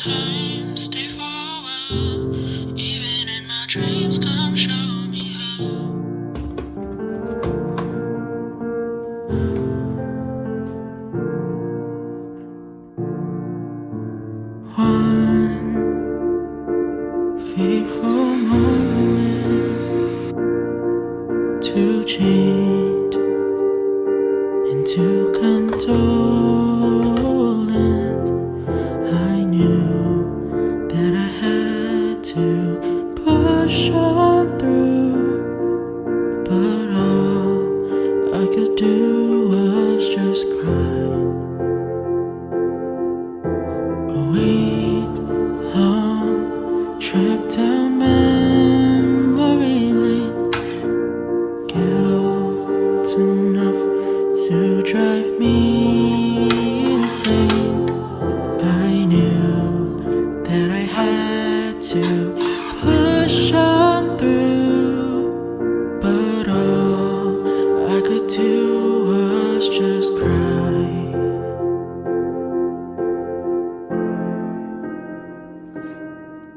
time, stay for a while. Even in my dreams, come show me how. One fateful moment to change into condolence. I knew that I had to push on through, but all I could do was just cry. A week-long trip down memory lane, guilt enough to drive me insane. I knew that I had to push on through, but all I could do was just cry.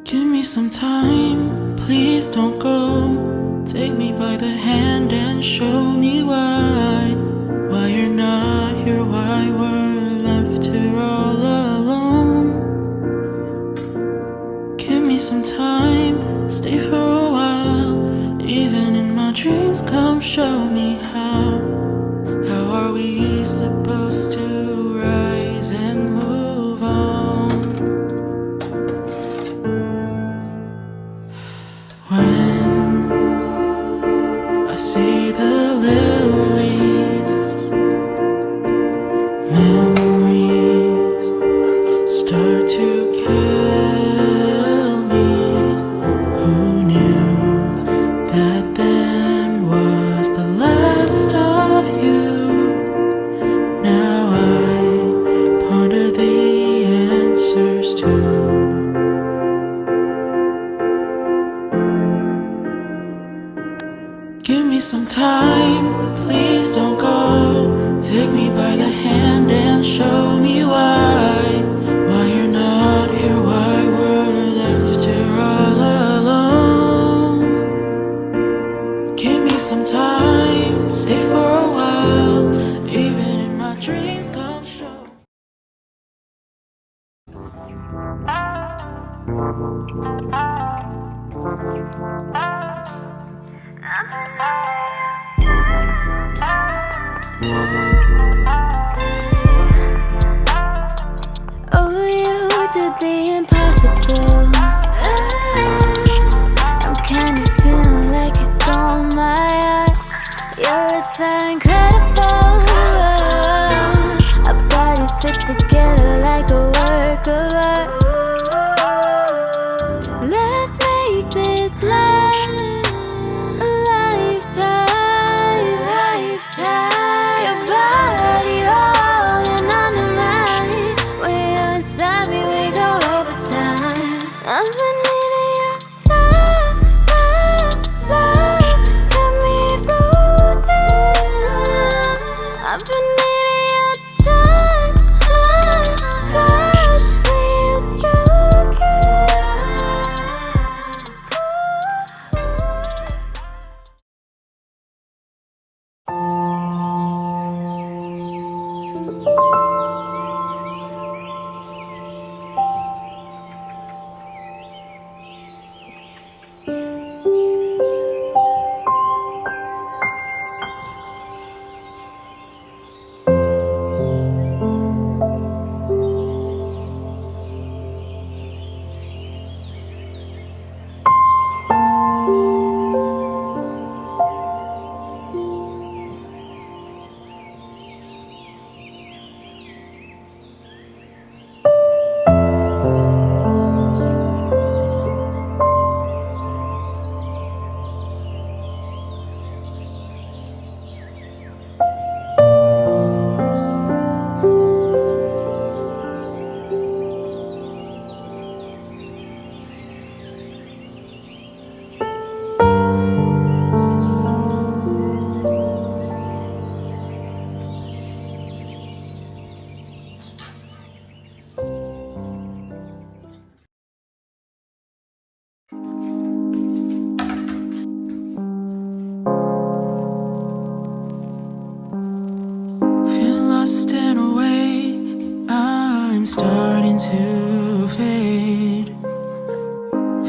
Give me some time, please don't go. Take me by the hand and show me why you're not here, why we're left here all alone. Give me some time, stay for a while. Even in my dreams, come show me how. How are we supposed to rise and move on when I see the lilies? Memories start to kill me. Who knew that then was the last of you? Now I ponder the answers too. Give me some time, please don't go. Take me by the hand and show me why you're not here, why we're left here all alone. Give me some time, stay for a while. Even in my dreams, come show. Oh, you did the impossible. I'm kind of feeling like you stole my heart. Your lips are incredible. Our bodies fit together like a work of art. Let's make this last a lifetime. Your body holding on to mine. When you're inside me, we go overtime. I've been needing your love, got me floating. I've been needing your touch. We used to fade.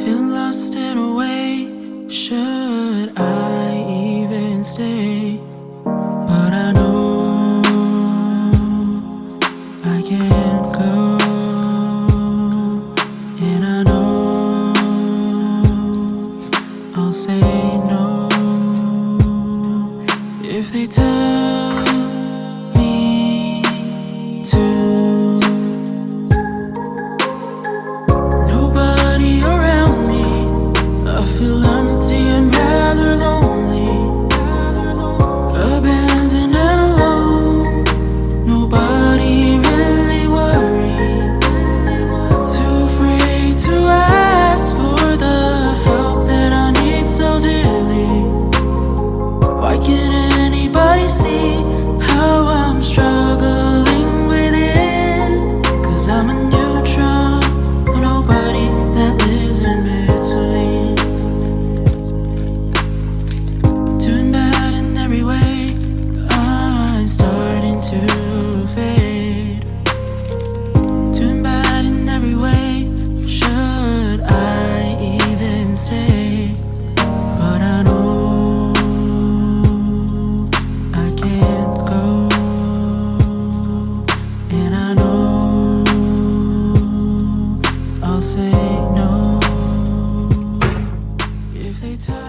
Feel lost in a way. Should I even stay? But I know I can't go, and I know I'll say no if they tell me to. Nobody around me, I feel empty and rather lonely, abandoned and alone. Nobody really worries, too afraid to ask for the help that I need so dearly. Why can't anybody see how I'm struggling within? 'Cause I'm a neutron, a nobody that lives in between. Doing bad in every way, I'm starting to fade. Doing bad in every way, should I even stay? But I know I can't go, and I know I'll say no if they tell.